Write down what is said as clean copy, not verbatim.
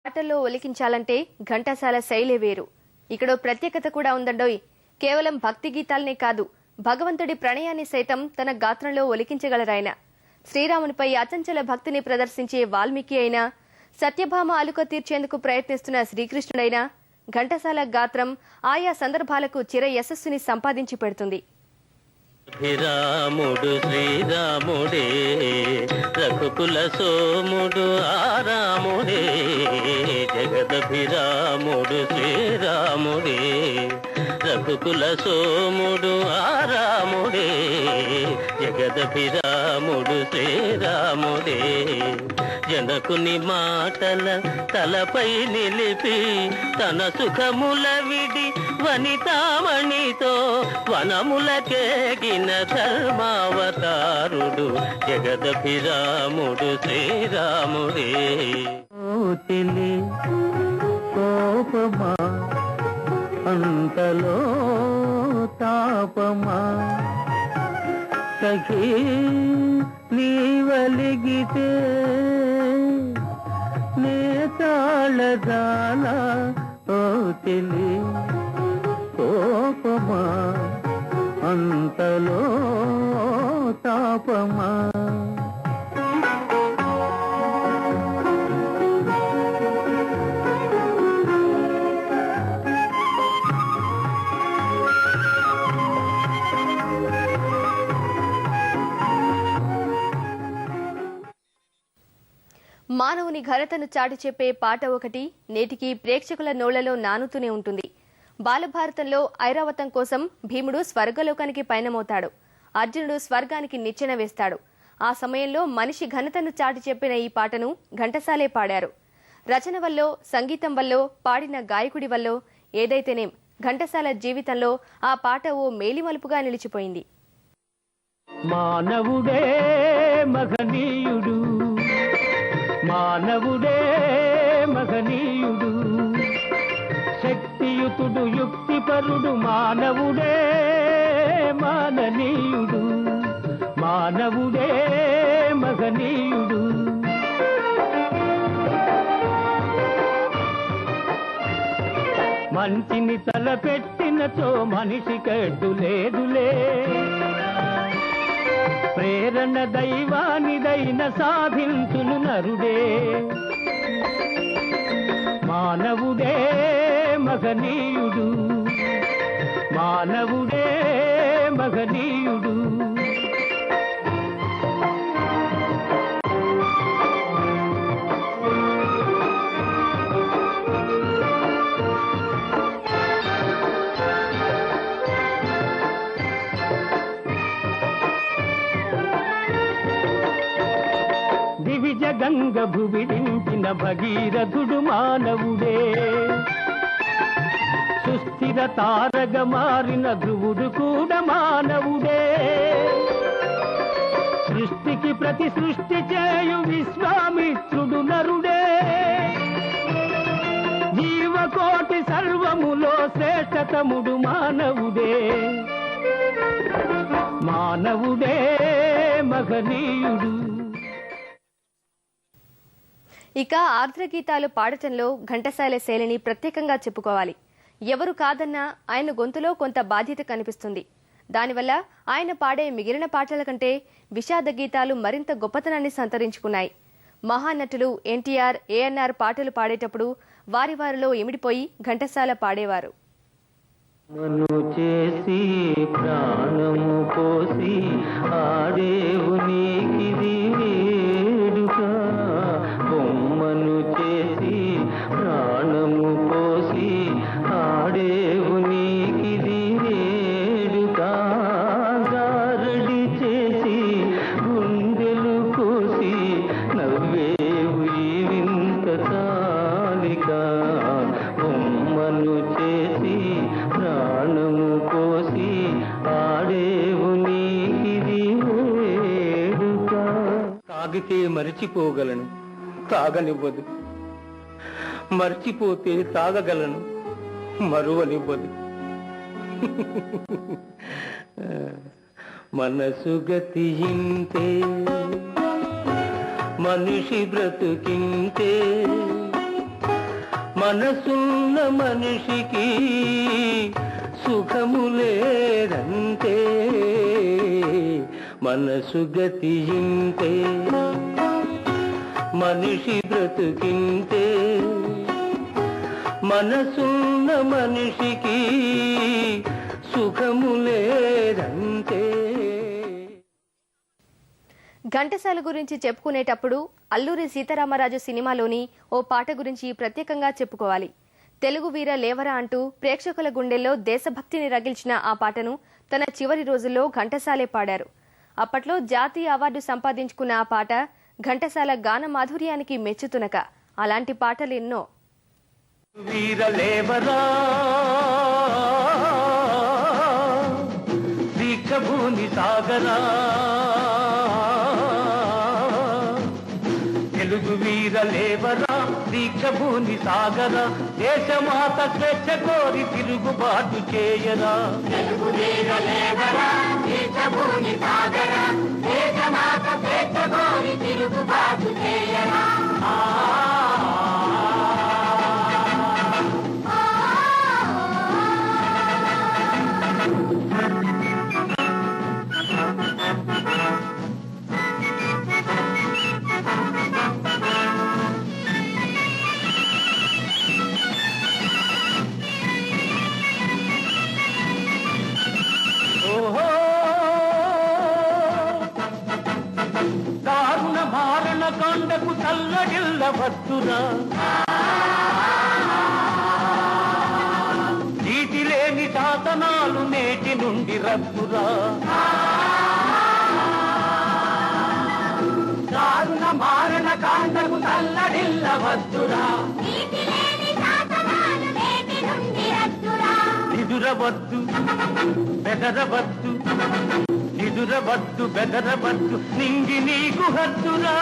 పాటల్లో ఒలికించాలంటే ఘంటసాల శైలే వేరు. ఇక్కడో ప్రత్యేకత కూడా ఉందండోయ్. కేవలం భక్తి గీతాలనే కాదు, భగవంతుడి ప్రణయాన్ని సైతం తన గాత్రంలో ఒలికించగలరాయన. శ్రీరామునిపై అచంచల భక్తిని ప్రదర్శించే వాల్మీకి అయినా, సత్యభామ అలుక తీర్చేందుకు ప్రయత్నిస్తున్న శ్రీకృష్ణుడైనా, ఘంటసాల గాత్రం ఆయా సందర్భాలకు చిర యశస్సుని సంపాదించి పెడుతుంది. రాముడు శ్రీరాముడే, రఘుకుల సోముడు ఆరాముడే, జగదభిరాముడు శ్రీరాముడే, రఘుకుల సోముడు ఆరాముడే, జగదభిరాముడు శ్రీరాముడే. జనకుని మాటల తలపై నిలిపి తన సుఖముల విడి వనితామణితో వనములకేగిన ధర్మావతారుడు జగదభిరాముడు శ్రీరాముడే. తెలి కోపమా అంతలో తాపమా, సఖీ నీవలిగితే నే తాళదాల. ఓ తెలి కోపమా అంతలో తాపమా. మానవుని ఘనతను చాటి చెప్పే పాట ఒకటి నేటికి ప్రేక్షకుల నోళ్లలో నానుతూనే ఉంటుంది. బాలభారతంలో ఐరావతం కోసం భీముడు స్వర్గలోకానికి పయనమవుతాడు. అర్జునుడు స్వర్గానికి నిచ్చెన వేస్తాడు. ఆ సమయంలో మనిషి ఘనతను చాటి చెప్పిన ఈ పాటను ఘంటసాలే పాడారు. రచన వల్లో, సంగీతం వల్లో, పాడిన గాయకుడి వల్లో ఏదైతేనేం ఘంటసాల జీవితంలో ఆ పాట ఓ మేలిమలుపుగా నిలిచిపోయింది. మానవుడే మహనీయుడు, మానవుడే మహనీయుడు, శక్తియుతుడు యుక్తిపరుడు, మానవుడే మాననీయుడు, మానవుడే మహనీయుడు. మంచిని తలపెట్టినచో మనిషి కడ్డు లేదులే, ప్రేరణ దైవానిదైన సాధించును నరుడే. మానవుడే మహనీయుడు, మానవుడే మహనీయుడు. దివిజ గంగ భువిడించిన భగీరథుడు మానవుడే, సుస్థిర తారగ మారిన ధ్రువుడు కూడా మానవుడే, సృష్టికి ప్రతి సృష్టి చేయు విశ్వామిత్రుడు నరుడే, జీవకోటి సర్వములో శ్రేష్టతముడు మానవుడే. మానవుడే మహనీయుడు. ఇక ఆర్ద్ర గీతాలు పాడటంలో ఘంటసాల శైలిని ప్రత్యేకంగా చెప్పుకోవాలి. ఎవరు కాదన్నా ఆయన గొంతులో కొంత బాధ్యత కనిపిస్తుంది. దానివల్ల ఆయన పాడే మిగిలిన పాటల కంటే విషాద గీతాలు మరింత గొప్పతనాన్ని సంతరించుకున్నాయి. మహానటులు ఎన్టీఆర్, ఏఎన్ఆర్ పాటలు పాడేటప్పుడు వారిలో ఇమిడిపోయి ఘంటసాల పాడేవారు. మను చేసి ప్రాణము పోసి ఆడేవు నీకిది వేడుక, బొమ్మను చేసి ప్రాణము పోసి ఆడేవు నీకిది వేడుక, గారడి చేసి గుండెలు కోసి నవ్వేవు ఈ వింత తాలిక, బొమ్మను చేసి ప్రాణము పోసి ఆడేవు నీకిది వేడుక. తాగితే మరిచిపోగలను, తాగనివ్వదు, మర్చిపోతే తాగగలను, మరువనివ్వదు. మనసు గతి ఇంతే, మనిషి బ్రతుకింతే, మనసున్న మనిషికి సుఖము లేదంటే మనసు గతింతే మనిషి బ్రతుకింతే మనసున్న మనిషికి సుఖము లేదంటే. ఘంటసాల గురించి చెప్పుకునేటప్పుడు అల్లూరి సీతారామరాజు సినిమాలోని ఓ పాట గురించి ప్రత్యేకంగా చెప్పుకోవాలి. తెలుగు వీర లేవరా అంటూ ప్రేక్షకుల గుండెల్లో దేశభక్తిని రగిల్చిన ఆ పాటను తన చివరి రోజుల్లో ఘంటసాలే పాడారు. అప్పట్లో జాతీయ అవార్డు సంపాదించుకున్న ఆ పాట ఘంటసాల గాన మాధుర్యానికి మెచ్చుతునక. అలాంటి పాటలు ఎన్నో. వీరలేవరా దీక్షభూమి సాగరా తెలుగు వీరలేవరా దీక్షభూమి సాగరా దేశమాత స్వేచ్ఛ కోరి తిరుగుబాటు చేయరా. తెలుగు వీరలేవరా దీక్షభూమి సాగరా దేశమాత స్వేచ్ఛ కోరి తిరుగుబాటు చేయరా. దారుణ మారణ కాండకు తల్లడిల్లవద్దురా నీటి లేని శాసనాలు నేటి నుండి రద్దురా. దారుణ మారణ కాండకు తల్లడిల్లవద్దురా నిదురవద్దు బెదరవద్దు నిదురవద్దు బెదరవద్దు నింగి నీకు హద్దురా.